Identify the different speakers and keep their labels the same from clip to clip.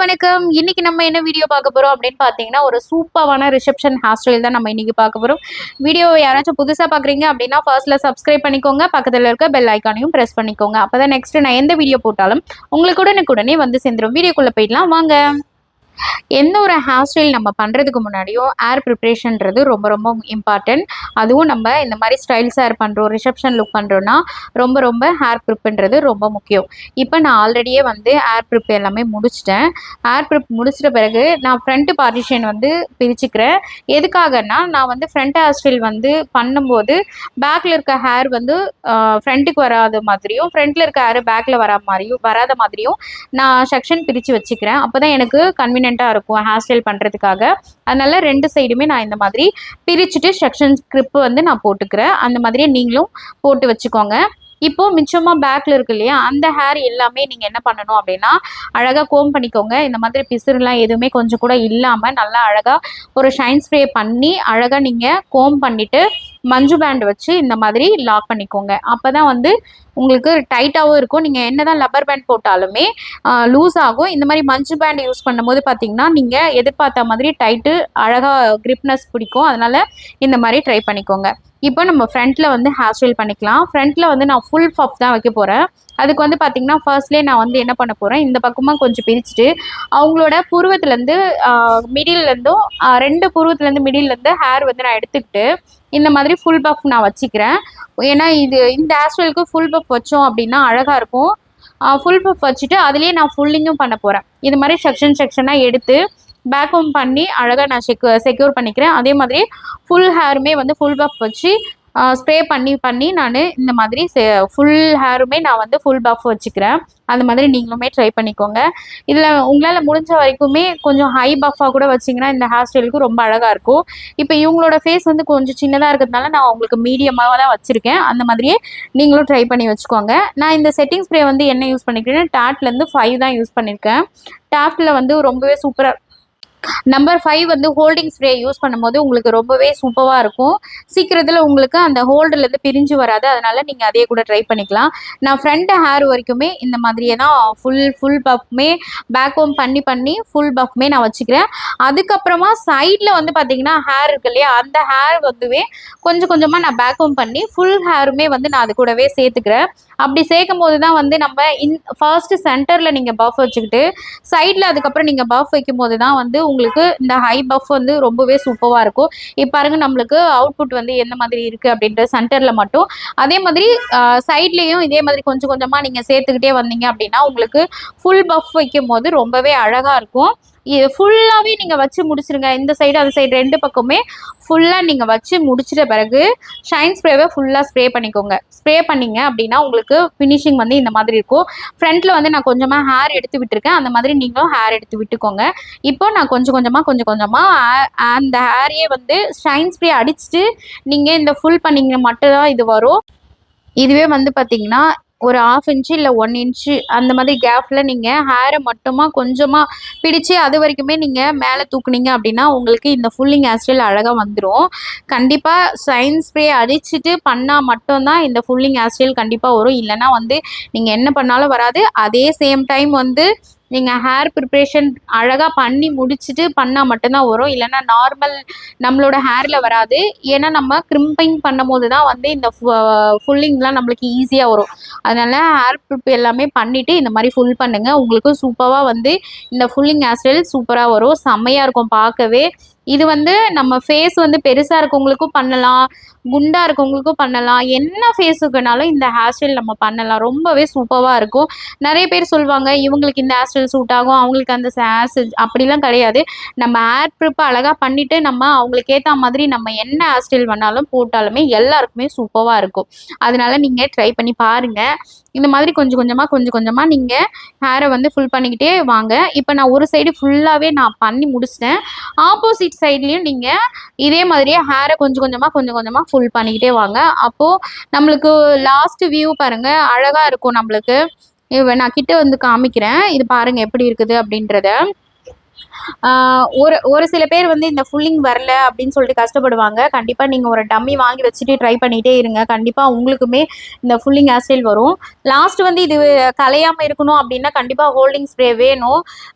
Speaker 1: வணக்கம். இன்னைக்கு நம்ம என்ன வீடியோ பார்க்க போறோம் அப்படின்னு பார்த்தீங்கன்னா, ஒரு சூப்பரான ரிசப்ஷன் ஹேர் ஸ்டைல் தான் நம்ம இன்னைக்கு பார்க்க போறோம். வீடியோ யாராச்சும் புதுசா பார்க்குறீங்க அப்படின்னா, ஃபர்ஸ்ட்ல சப்ஸ்கிரைப் பண்ணிக்கோங்க. பக்கத்துல இருக்க பெல் ஐகானையும் பிரஸ் பண்ணிக்கோங்க. அப்பதான் நெக்ஸ்ட் நான் எந்த வீடியோ போட்டாலும் உங்களுக்கு உடனுக்குடனே வந்து சேர்ந்துரும். வீடியோக்குள்ள போயிடலாம் வாங்க. எந்த ஒரு ஹேர் ஸ்டைல் நம்ம பண்ணுறதுக்கு முன்னாடியும் ஏர் ப்ரிப்ரேஷன்றது ரொம்ப ரொம்ப இம்பார்ட்டன்ட். அதுவும் நம்ம இந்த மாதிரி ஸ்டைல்ஸ் ஹேர் பண்ணுறோம், ரிசப்ஷன் லுக் பண்ணுறோன்னா ரொம்ப ரொம்ப ஹேர் ப்ரிப்புன்றது ரொம்ப முக்கியம். இப்போ நான் ஆல்ரெடியே வந்து ஏர் ப்ரிப் எல்லாமே முடிச்சிட்டேன். ஏர் ப்ரிப் முடிச்சிட்ட பிறகு நான் ஃப்ரண்ட் பார்ட்டிஷன் வந்து பிரிச்சுக்கிறேன். எதுக்காகன்னா நான் வந்து ஃப்ரண்ட் ஹேர் ஸ்டைல் வந்து பண்ணும்போது பேக்கில் இருக்க ஹேர் வந்து ஃப்ரண்ட்டுக்கு வராத மாதிரியும், ஃப்ரண்ட்டில் இருக்க ஹேர் பேக்கில் வராத மாதிரியும் நான் செக்ஷன் பிரித்து வச்சுக்கிறேன். அப்போ தான் எனக்கு கன்வீனியண்ட்டாக இருக்கும் ஹேர் ஸ்டைல் பண்ணுறதுக்காக. அதனால 2 சைடுமே நான் இந்த மாதிரி பிரிச்சுட்டு செக்ஷன் கிளிப்பு வந்து நான் போட்டுக்கிறேன். அந்த மாதிரியே நீங்களும் போட்டு வச்சுக்கோங்க. இப்போ மிச்சமாக பேக்கில் இருக்கு இல்லையா, அந்த ஹேர் எல்லாமே நீங்கள் என்ன பண்ணணும் அப்படின்னா, அழகாக கோம் பண்ணிக்கோங்க. இந்த மாதிரி பிசுறுலாம் எதுவுமே கொஞ்சம் கூட இல்லாமல் நல்லா அழகாக ஒரு ஷைன் ஸ்ப்ரே பண்ணி அழகாக நீங்கள் கோம் பண்ணிவிட்டு மஞ்சு பேண்ட் வச்சு இந்த மாதிரி லாக் பண்ணிக்கோங்க. அப்போ தான் வந்து உங்களுக்கு டைட்டாகவும் இருக்கும். நீங்கள் என்ன தான் லப்பர் பேண்ட் போட்டாலுமே லூஸ் ஆகும். இந்த மாதிரி மஞ்சு பேண்ட் யூஸ் பண்ணும்போது பார்த்தீங்கன்னா, நீங்கள் எதிர்பார்த்த மாதிரி டைட்டு அழகாக கிரிப்னஸ் பிடிக்கும். அதனால் இந்த மாதிரி ட்ரை பண்ணிக்கோங்க. இப்போ நம்ம ஃப்ரண்ட்டில் வந்து ஹேர் ஸ்டைல் பண்ணிக்கலாம். ஃப்ரண்ட்டில் வந்து நான் ஃபுல் பஃப் தான் வைக்க போகிறேன். அதுக்கு வந்து பார்த்திங்கன்னா, ஃபர்ஸ்ட்லேயே நான் வந்து என்ன பண்ண போகிறேன், இந்த பக்கமாக கொஞ்சம் பிரிச்சுட்டு அவங்களோட புருவத்துலேருந்து மிடில்லேருந்தும் 2 புருவத்துலேருந்து மிடில்லேருந்து ஹேர் வந்து நான் எடுத்துக்கிட்டு இந்த மாதிரி ஃபுல் பஃப் நான் வச்சுக்கிறேன். ஏன்னா இந்த ஹேர் ஸ்டைலுக்கு ஃபுல் பஃப் வச்சோம் அப்படின்னா அழகாக இருக்கும். ஃபுல் பஃப் வச்சுட்டு அதுலேயே நான் ஃபுல்லிங்கும் பண்ண போகிறேன். இது மாதிரி செக்ஷனாக எடுத்து பேக் ஹோம் பண்ணி அழகாக நான் செக்யூர் பண்ணிக்கிறேன். அதே மாதிரி ஃபுல் ஹேருமே வந்து ஃபுல் பஃப் வச்சு ஸ்ப்ரே பண்ணி நான் இந்த மாதிரி ஃபுல் ஹேருமே நான் வந்து ஃபுல் பஃப் வச்சுக்கிறேன். அந்த மாதிரி நீங்களுமே ட்ரை பண்ணிக்கோங்க. இதில் உங்களால் முடிஞ்ச வரைக்குமே கொஞ்சம் ஹை பஃபாக கூட வச்சிங்கன்னா இந்த ஹேர் ஸ்டைலுக்கு ரொம்ப அழகாக இருக்கும். இப்போ இவங்களோட ஃபேஸ் வந்து கொஞ்சம் சின்னதாக இருக்கிறதுனால நான் உங்களுக்கு மீடியமாக தான் வச்சுருக்கேன். அந்த மாதிரியே நீங்களும் ட்ரை பண்ணி வச்சுக்கோங்க. நான் இந்த செட்டிங் ஸ்ப்ரே வந்து என்ன யூஸ் பண்ணிக்கிறேன்னா, டாட்லேருந்து 5 தான் யூஸ் பண்ணியிருக்கேன். டாப்டில் வந்து ரொம்பவே சூப்பராக நம்பர் 5 வந்து ஹோல்டிங் ஸ்ப்ரே யூஸ் பண்ணும்போது உங்களுக்கு ரொம்பவே சூப்பராக இருக்கும். சீக்கிரத்தில் உங்களுக்கு அந்த ஹோல்டுலேருந்து பிரிஞ்சு வராது. அதனால் நீங்கள் அதே கூட ட்ரை பண்ணிக்கலாம். நான் ஃப்ரண்ட் ஹேர் வரைக்குமே இந்த மாதிரியே தான் ஃபுல் பஃப்மே பேக் ஹோம் பண்ணி ஃபுல் பஃப்மே நான் வச்சுக்கிறேன். அதுக்கப்புறமா சைடில் வந்து பார்த்தீங்கன்னா ஹேர் இருக்கு இல்லையா, அந்த ஹேர் வந்துவே கொஞ்சம் கொஞ்சமாக நான் பேக் ஹோம் பண்ணி ஃபுல் ஹேருமே வந்து நான் அது கூடவே சேர்த்துக்கிறேன். அப்படி சேர்க்கும் போது தான் வந்து நம்ம ஃபர்ஸ்ட் சென்டரில் நீங்கள் பஃப் வச்சுக்கிட்டு சைடில் அதுக்கப்புறம் நீங்கள் பஃப் வைக்கும் போது தான் வந்து உங்களுக்கு இந்த ஹை பஃப் வந்து ரொம்பவே சூப்பராக இருக்கும். இப்போ பாருங்க நம்மளுக்கு அவுட்புட் வந்து எந்த மாதிரி இருக்குது அப்படின்ற சென்டரில் மட்டும். அதே மாதிரி சைட்லேயும் இதே மாதிரி கொஞ்சம் கொஞ்சமாக நீங்கள் சேர்த்துக்கிட்டே வந்தீங்க அப்படின்னா உங்களுக்கு ஃபுல் பஃப் வைக்கும் போது ரொம்பவே அழகாக இருக்கும். இது ஃபுல்லாகவே நீங்கள் வச்சு முடிச்சிருங்க. இந்த சைடு அந்த சைடு 2 பக்கமே ஃபுல்லாக நீங்கள் வச்சு முடிச்சிட்ட பிறகு ஷைன் ஸ்ப்ரேவை ஃபுல்லாக ஸ்ப்ரே பண்ணிக்கோங்க. ஸ்ப்ரே பண்ணிங்க அப்படின்னா உங்களுக்கு ஃபினிஷிங் வந்து இந்த மாதிரி இருக்கும். ஃப்ரண்ட்டில் வந்து நான் கொஞ்சமாக ஹேர் எடுத்து விட்டுருக்கேன். அந்த மாதிரி நீங்களும் ஹேர் எடுத்து விட்டுக்கோங்க. இப்போ நான் கொஞ்சம் கொஞ்சமாக அந்த ஹேரையே வந்து ஷைன் ஸ்ப்ரே அடிச்சுட்டு நீங்கள் இந்த ஃபுல் பண்ணிங்க மட்டும் தான் இது வரும். இதுவே வந்து பார்த்தீங்கன்னா ஒரு 1/2 இன்ச்சு இல்லை 1 இன்ச்சு அந்த மாதிரி கேப்பில் நீங்கள் ஹேரை மட்டுமா கொஞ்சமாக பிடிச்சி அது வரைக்குமே நீங்கள் மேலே தூக்குனீங்க அப்படின்னா உங்களுக்கு இந்த ஃபுல்லிங் ஹேர் ஸ்டைல் அழகாக வந்துடும். கண்டிப்பாக ஷைன் ஸ்ப்ரே அடிச்சுட்டு பண்ணால் மட்டும்தான் இந்த ஃபுல்லிங் ஹேர் ஸ்டைல் கண்டிப்பாக வரும். இல்லைன்னா வந்து நீங்கள் என்ன பண்ணாலும் வராது. அதே சேம் டைம் வந்து நீங்கள் ஹேர் ப்ரிப்ரேஷன் அழகாக பண்ணி முடிச்சுட்டு பண்ணால் மட்டும்தான் வரும். இல்லைன்னா நார்மல் நம்மளோட ஹேரில் வராது. ஏன்னா நம்ம கிரிம்பிங் பண்ணும்போது தான் வந்து இந்த ஃபுல்லிங்லாம் நம்மளுக்கு ஈஸியாக வரும். அதனால் ஹேர் ப்ரிப் எல்லாமே பண்ணிவிட்டு இந்த மாதிரி ஃபுல் பண்ணுங்கள். உங்களுக்கு சூப்பராக வந்து இந்த ஃபுல்லிங் ஹேர் ஸ்டைல் சூப்பராக வரும். செம்மையாக இருக்கும் பார்க்கவே. இது வந்து நம்ம ஃபேஸ் வந்து பெருசாக இருக்கவங்களுக்கும் பண்ணலாம், குண்டாக இருக்கவங்களுக்கும் பண்ணலாம். என்ன ஃபேஸுக்குனாலும் இந்த ஹேர் ஸ்டைல் நம்ம பண்ணலாம். ரொம்பவே சூப்பராக இருக்கும். நிறைய பேர் சொல்லுவாங்க இவங்களுக்கு இந்த ஹேர் ஸ்டைல் சூட் ஆகும், அவங்களுக்கு அந்த ஹேர் ஸ்டைல் அப்படிலாம் கிடையாது. நம்ம ஹேர் ப்ரிப் அழகாக பண்ணிவிட்டு நம்ம அவங்களுக்கு ஏற்ற மாதிரி நம்ம என்ன ஹேர் ஸ்டைல் பண்ணாலும் போட்டாலுமே எல்லாருக்குமே சூப்பராக இருக்கும். அதனால நீங்கள் ட்ரை பண்ணி பாருங்கள். இந்த மாதிரி கொஞ்சம் கொஞ்சமாக நீங்கள் ஹேரை வந்து ஃபுல் பண்ணிக்கிட்டே வாங்க. இப்போ நான் ஒரு சைடு ஃபுல்லாகவே நான் பண்ணி முடிச்சிட்டேன். ஆப்போசிட் சைட்லேயும் நீங்கள் இதே மாதிரியே ஹேரை கொஞ்சம் கொஞ்சமாக ஃபுல் பண்ணிக்கிட்டே வாங்க. அப்போது நம்மளுக்கு லாஸ்ட் வியூ பாருங்கள் அழகாக இருக்கும். நம்மளுக்கு நான் கிட்ட வந்து காமிக்கிறேன். இது பாருங்கள் எப்படி இருக்குது அப்படின்றத. ஒரு ஒரு சில பேர் வந்து இந்த ஃபுல்லிங் வரல அப்படின்னு சொல்லிட்டு கஷ்டப்படுவாங்க. கண்டிப்பாக நீங்கள் ஒரு டம்மி வாங்கி வச்சுட்டு ட்ரை பண்ணிகிட்டே இருங்க. கண்டிப்பாக உங்களுக்குமே இந்த ஃபுல்லிங் ஹேர் ஸ்டைல் வரும். லாஸ்ட் வந்து இது கலையாமல் இருக்கணும் அப்படின்னா கண்டிப்பாக ஹோல்டிங் ஸ்ப்ரே வேணும்.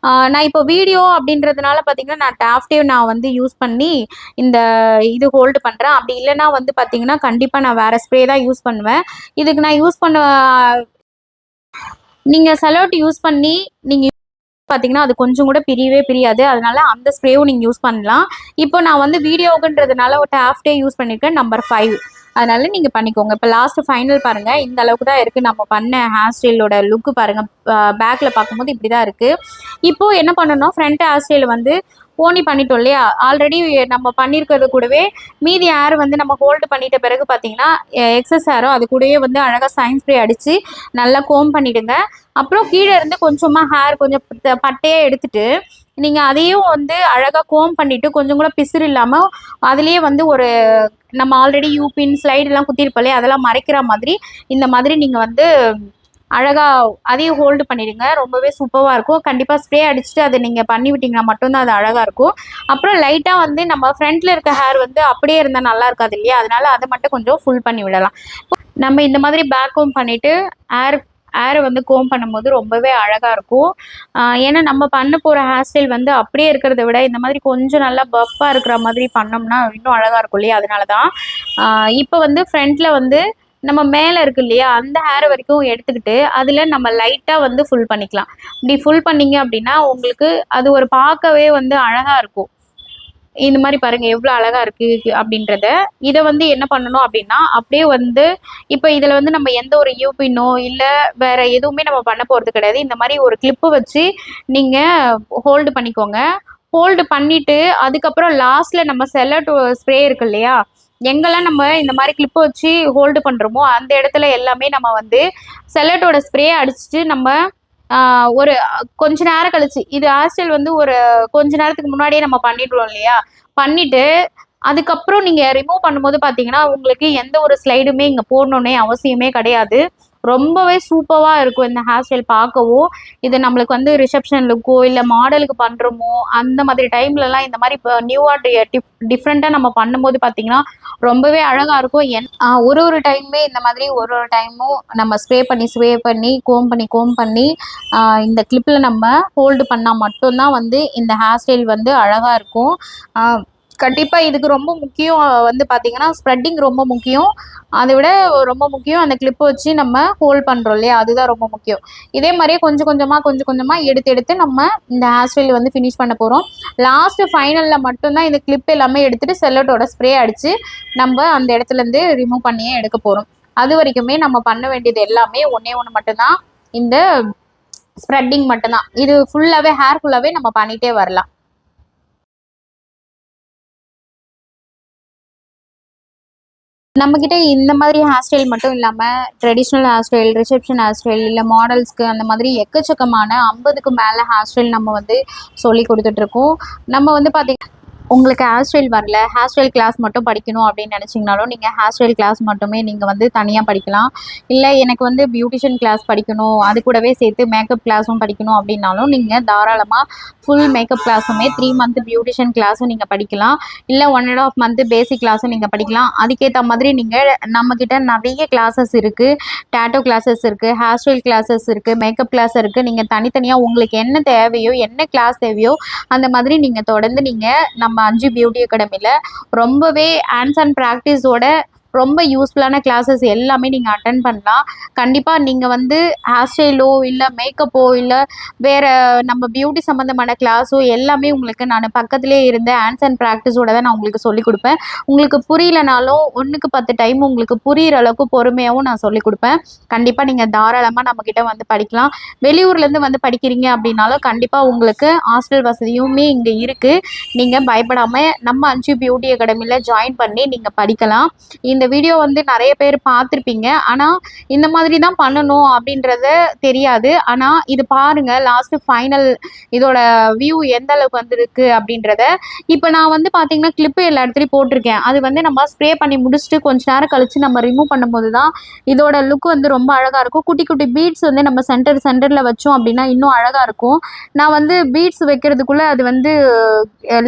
Speaker 1: நான் இப்போ வீடியோ அப்படின்றதுனால பார்த்தீங்கன்னா நான் டாஃப்டே நான் வந்து யூஸ் பண்ணி இந்த இது ஹோல்டு பண்ணுறேன். அப்படி இல்லைன்னா வந்து பார்த்தீங்கன்னா கண்டிப்பாக நான் வேறு ஸ்ப்ரே தான் யூஸ் பண்ணுவேன். இதுக்கு நான் யூஸ் பண்ண நீங்கள் செலோட் யூஸ் பண்ணி நீங்கள் பார்த்தீங்கன்னா அது கொஞ்சம் கூட பிரியவே பிரியாது. அதனால அந்த ஸ்ப்ரேவும் நீங்கள் யூஸ் பண்ணலாம். இப்போ நான் வந்து வீடியோக்குன்றதுனால ஒரு ஹாஃப் டே யூஸ் பண்ணியிருக்கேன் நம்பர் 5. அதனால நீங்கள் பண்ணிக்கோங்க. இப்போ லாஸ்ட் ஃபைனல் பாருங்கள். இந்த அளவுக்கு தான் இருக்குது. நம்ம பண்ண ஹேர் ஸ்டைலோட லுக்கு பாருங்கள். பேக்கில் பார்க்கும்போது இப்படி தான் இருக்குது. இப்போது என்ன பண்ணணும், ஃப்ரண்ட் ஹேர் ஸ்டைல் வந்து போனி பண்ணிட்டோம் இல்லையா, ஆல்ரெடி நம்ம பண்ணியிருக்கிறது கூடவே மீதி ஹேர் வந்து நம்ம ஹோல்டு பண்ணிட்ட பிறகு பார்த்தீங்கன்னா எக்ஸஸ் ஹேரும் அது கூடவே வந்து அழகாக சைன் ஸ்ப்ரே அடித்து நல்லா கோம் பண்ணிவிடுங்க. அப்புறம் கீழே இருந்து கொஞ்சமாக ஹேர் கொஞ்சம் பட்டையாக எடுத்துட்டு நீங்கள் அதையும் வந்து அழகாக கோம் பண்ணிவிட்டு கொஞ்சம் கூட பிசுறு இல்லாமல் அதுலேயே வந்து ஒரு நம்ம ஆல்ரெடி யூபின் ஸ்லைடெல்லாம் குத்திருப்போம்லே அதெல்லாம் மறைக்கிற மாதிரி இந்த மாதிரி நீங்கள் வந்து அழகாக அதையும் ஹோல்டு பண்ணிடுங்க. ரொம்பவே சூப்பராக இருக்கும். கண்டிப்பாக ஸ்ப்ரே அடிச்சுட்டு அதை நீங்கள் பண்ணி விட்டிங்கன்னா மட்டும்தான் அது அழகாக இருக்கும். அப்புறம் லைட்டாக வந்து நம்ம ஃப்ரண்ட்டில் இருக்க ஹேர் வந்து அப்படியே இருந்தால் நல்லா இருக்காது இல்லையா, அதனால அதை மட்டும் கொஞ்சம் ஃபுல் பண்ணி விடலாம். நம்ம இந்த மாதிரி பேக் கோம் பண்ணிவிட்டு ஹேரை வந்து கோம் பண்ணும்போது ரொம்பவே அழகாக இருக்கும். ஏன்னா நம்ம பண்ண போகிற ஹேர் ஸ்டைல் வந்து அப்படியே இருக்கிறத விட இந்த மாதிரி கொஞ்சம் நல்லா பஃப்பாக இருக்கிற மாதிரி பண்ணோம்னா இன்னும் அழகாக இருக்கும் இல்லையா, அதனால தான். இப்போ வந்து ஃப்ரண்ட்டில் வந்து நம்ம மேலே இருக்கு இல்லையா, அந்த ஹேர் வரைக்கும் எடுத்துக்கிட்டு அதில் நம்ம லைட்டாக வந்து ஃபுல் பண்ணிக்கலாம். இப்படி ஃபுல் பண்ணிங்க அப்படின்னா உங்களுக்கு அது ஒரு பார்க்கவே வந்து அழகாக இருக்கும். இந்த மாதிரி பாருங்க எவ்வளோ அழகா இருக்கு அப்படின்றத. இதை வந்து என்ன பண்ணணும் அப்படின்னா அப்படியே வந்து இப்போ இதில் வந்து நம்ம எந்த ஒரு யூபினோ இல்லை வேற எதுவுமே நம்ம பண்ண போகிறது கிடையாது. இந்த மாதிரி ஒரு கிளிப்பு வச்சு நீங்கள் ஹோல்டு பண்ணிக்கோங்க. ஹோல்டு பண்ணிட்டு அதுக்கப்புறம் லாஸ்ட்ல நம்ம செல்லட் ஸ்ப்ரே இருக்கு இல்லையா, எங்கெல்லாம் நம்ம இந்த மாதிரி கிளிப்பு வச்சு ஹோல்டு பண்ணுறோமோ அந்த இடத்துல எல்லாமே நம்ம வந்து செல்லட்டோட ஸ்ப்ரே அடிச்சுட்டு நம்ம ஒரு கொஞ்ச நேரம் கழிச்சு இது ஹேர் ஸ்டைல் வந்து ஒரு கொஞ்ச நேரத்துக்கு முன்னாடியே நம்ம பண்ணிடுவோம் இல்லையா, பண்ணிட்டு அதுக்கப்புறம் நீங்கள் ரிமூவ் பண்ணும்போது பார்த்தீங்கன்னா உங்களுக்கு எந்த ஒரு ஸ்லைடுமே இங்கே போடணுன்னே அவசியமே கிடையாது. ரொம்பவே சூப்பராக இருக்கும் இந்த ஹேர் ஸ்டைல் பார்க்கவும். இது நம்மளுக்கு வந்து ரிசப்ஷன் லுக்கோ இல்லை மாடலுக்கு பண்ணுறோமோ அந்த மாதிரி டைம்லலாம் இந்த மாதிரி இப்போ நியூவாக டிஃப்ரெண்ட்டாக நம்ம பண்ணும்போது பார்த்தீங்கன்னா ரொம்பவே அழகாக இருக்கும். ஒரு ஒரு டைமுமே இந்த மாதிரி ஒரு ஒரு டைமும் நம்ம ஸ்ப்ரே பண்ணி கோம் பண்ணி இந்த கிளிப்பில் நம்ம ஹோல்டு பண்ணால் மட்டும்தான் வந்து இந்த ஹேர் ஸ்டைல் வந்து அழகாக இருக்கும். கண்டிப்பாக இதுக்கு ரொம்ப முக்கியம் வந்து பார்த்தீங்கன்னா ஸ்ப்ரெட்டிங் ரொம்ப முக்கியம். அதை விட ரொம்ப முக்கியம் அந்த கிளிப்பை வச்சு நம்ம ஹோல்ட் பண்ணுறோம் இல்லையா, அதுதான் ரொம்ப முக்கியம். இதே மாதிரியே கொஞ்சம் கொஞ்சமாக எடுத்து நம்ம இந்த ஹேர் ஸ்டைல் வந்து ஃபினிஷ் பண்ண போகிறோம். லாஸ்ட்டு ஃபைனலில் மட்டும்தான் இந்த கிளிப் எல்லாமே எடுத்துகிட்டு செல்லட்டோட ஸ்ப்ரே அடித்து நம்ம அந்த இடத்துலேருந்து ரிமூவ் பண்ணியே எடுக்க போகிறோம். அது வரைக்குமே நம்ம பண்ண வேண்டியது எல்லாமே ஒன்று மட்டும்தான், இந்த ஸ்ப்ரெட்டிங் மட்டும்தான். இது ஃபுல்லாகவே ஹேர் ஃபுல்லாகவே நம்ம பண்ணிகிட்டே வரலாம். நம்மக்கிட்ட இந்த மாதிரி ஹேர் ஸ்டைல் மட்டும் இல்லாமல் traditional hair style, reception hair style, இல்லை மாடல்ஸ்க்கு அந்த மாதிரி எக்கச்சக்கமான 50க்கு மேலே ஹேர் ஸ்டைல் நம்ம வந்து சொல்லி கொடுத்துட்ருக்கோம். நம்ம வந்து பார்த்திங்கன்னா உங்களுக்கு ஹேர் ஸ்டைல் வரல, ஹேர் ஸ்டைல் கிளாஸ் மட்டும் படிக்கணும் அப்படின்னு நினச்சிங்கனாலும் நீங்கள் ஹேர் ஸ்டைல் கிளாஸ் மட்டுமே நீங்கள் வந்து தனியாக படிக்கலாம். இல்லை எனக்கு வந்து பியூட்டிஷியன் கிளாஸ் படிக்கணும், அது கூடவே சேர்த்து மேக்கப் கிளாஸும் படிக்கணும் அப்படின்னாலும் நீங்கள் தாராளமாக ஃபுல் மேக்கப் கிளாஸுமே 3 மந்த் பியூட்டிஷியன் கிளாஸும் நீங்கள் படிக்கலாம். இல்லை 1.5 மந்த் பேசிக் கிளாஸும் நீங்கள் படிக்கலாம். அதுக்கேற்ற மாதிரி நீங்கள் நம்மக்கிட்ட நிறைய கிளாஸஸ் இருக்குது. டேட்டோ கிளாஸஸ் இருக்குது, ஹேர் ஸ்டைல் கிளாஸஸ் இருக்குது, மேக்கப் கிளாஸ் இருக்குது. நீங்கள் தனித்தனியாக உங்களுக்கு என்ன தேவையோ, என்ன கிளாஸ் தேவையோ அந்த மாதிரி நீங்கள் தொடர்ந்து நீங்கள் நம்ம 5 பியூட்டி அகாடமியில் ரொம்பவே ஹேண்ட்ஸ் அண்ட் ப்ராக்டிஸோட ரொம்ப யூஸ்ஃபுல்லான கிளாஸஸ் எல்லாமே நீங்கள் அட்டன் பண்ணலாம். கண்டிப்பாக நீங்கள் வந்து ஹேர் ஸ்டைலோ இல்லை மேக்கப்போ இல்லை வேறு நம்ம பியூட்டி சம்மந்தமான கிளாஸோ எல்லாமே உங்களுக்கு நான் பக்கத்துலேயே இருந்த ஹேண்ட்ஸ் அண்ட் ப்ராக்டிஸோட தான் நான் உங்களுக்கு சொல்லிக் கொடுப்பேன். உங்களுக்கு புரியலனாலும் 1க்கு 10 டைம் உங்களுக்கு புரிகிற அளவுக்கு பொறுமையாகவும் நான் சொல்லிக் கொடுப்பேன். கண்டிப்பாக நீங்கள் தாராளமாக நம்மக்கிட்ட வந்து படிக்கலாம். வெளியூர்லேருந்து வந்து படிக்கிறீங்க அப்படின்னாலும் கண்டிப்பாக உங்களுக்கு ஹாஸ்டல் வசதியுமே இங்கே இருக்குது. நீங்கள் பயப்படாமல் நம்ம 5 பியூட்டி அகாடமியில் ஜாயின் பண்ணி நீங்கள் படிக்கலாம். இந்த இந்த வீடியோ வந்து நிறைய பேர் பார்த்துருப்பீங்க. ஆனால் இந்த மாதிரி தான் பண்ணணும் அப்படின்றத தெரியாது. ஆனால் இது பாருங்கள், லாஸ்ட்டு ஃபைனல் இதோட வியூ எந்த அளவுக்கு வந்திருக்கு அப்படின்றத. இப்போ நான் வந்து பார்த்தீங்கன்னா கிளிப்பு எல்லா இடத்துலையும் போட்டிருக்கேன். அது வந்து நம்ம ஸ்ப்ரே பண்ணி முடிச்சுட்டு கொஞ்ச நேரம் கழித்து நம்ம ரிமூவ் பண்ணும்போது தான் இதோட லுக் வந்து ரொம்ப அழகாக இருக்கும். குட்டி குட்டி பீட்ஸ் வந்து நம்ம சென்டரில் வச்சோம் அப்படின்னா இன்னும் அழகாக இருக்கும். நான் வந்து பீட்ஸ் வைக்கிறதுக்குள்ளே அது வந்து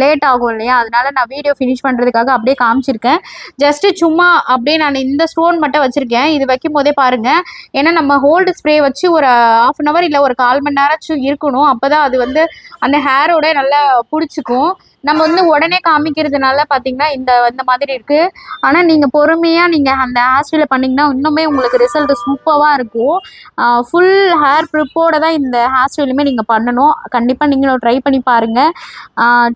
Speaker 1: லேட் ஆகும் இல்லையா, அதனால நான் வீடியோ ஃபினிஷ் பண்ணுறதுக்காக அப்படியே காமிச்சிருக்கேன். ஜஸ்ட்டு சும்மா அப்படியே நான் இந்த ஸ்டோன் மட்டும் வச்சுருக்கேன். இது வைக்கும் போதே பாருங்கள், ஏன்னா நம்ம ஹோல்டு ஸ்ப்ரே வச்சு ஒரு 1/2 அன் ஹவர் இல்லை ஒரு 1/4 மணி நேரம் இருக்கணும். அப்போ தான் அது வந்து அந்த ஹேரோட நல்லா பிடிச்சிக்கும். நம்ம வந்து உடனே காமிக்கிறதுனால பார்த்தீங்கன்னா இந்த மாதிரி இருக்குது. ஆனால் நீங்கள் பொறுமையாக நீங்கள் அந்த ஹேர் ஸ்டைலை பண்ணிங்கன்னா இன்னுமே உங்களுக்கு ரிசல்ட் சூப்பராக இருக்கும். ஃபுல் ஹேர் ப்ரிப்போட தான் இந்த ஹேர் ஸ்டைலுமே நீங்கள் பண்ணணும். கண்டிப்பாக நீங்களும் ட்ரை பண்ணி பாருங்கள்.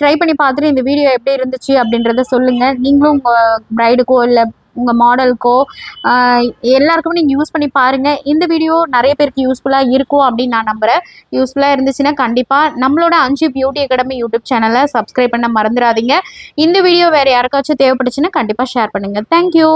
Speaker 1: ட்ரை பண்ணி பார்த்துட்டு இந்த வீடியோ எப்படி இருந்துச்சு அப்படின்றத சொல்லுங்கள். நீங்களும் உங்கள் ப்ரைடுக்கோ இல்லை உங்கள் மாடலுக்கோ எல்லாருக்குமே நீங்கள் யூஸ் பண்ணி பாருங்கள். இந்த வீடியோ நிறைய பேருக்கு யூஸ்ஃபுல்லாக இருக்கும் அப்படின்னு நான் நம்புகிறேன். யூஸ்ஃபுல்லாக இருந்துச்சுன்னா கண்டிப்பாக நம்மளோட அஞ்சு பியூட்டி அகாடமி யூடியூப் சேனலை சப்ஸ்கிரைப் பண்ண மறந்துடாதீங்க. இந்த வீடியோ வேறு யாருக்காச்சும் தேவைப்பட்டுச்சுன்னா கண்டிப்பாக ஷேர் பண்ணுங்கள். தேங்க்யூ.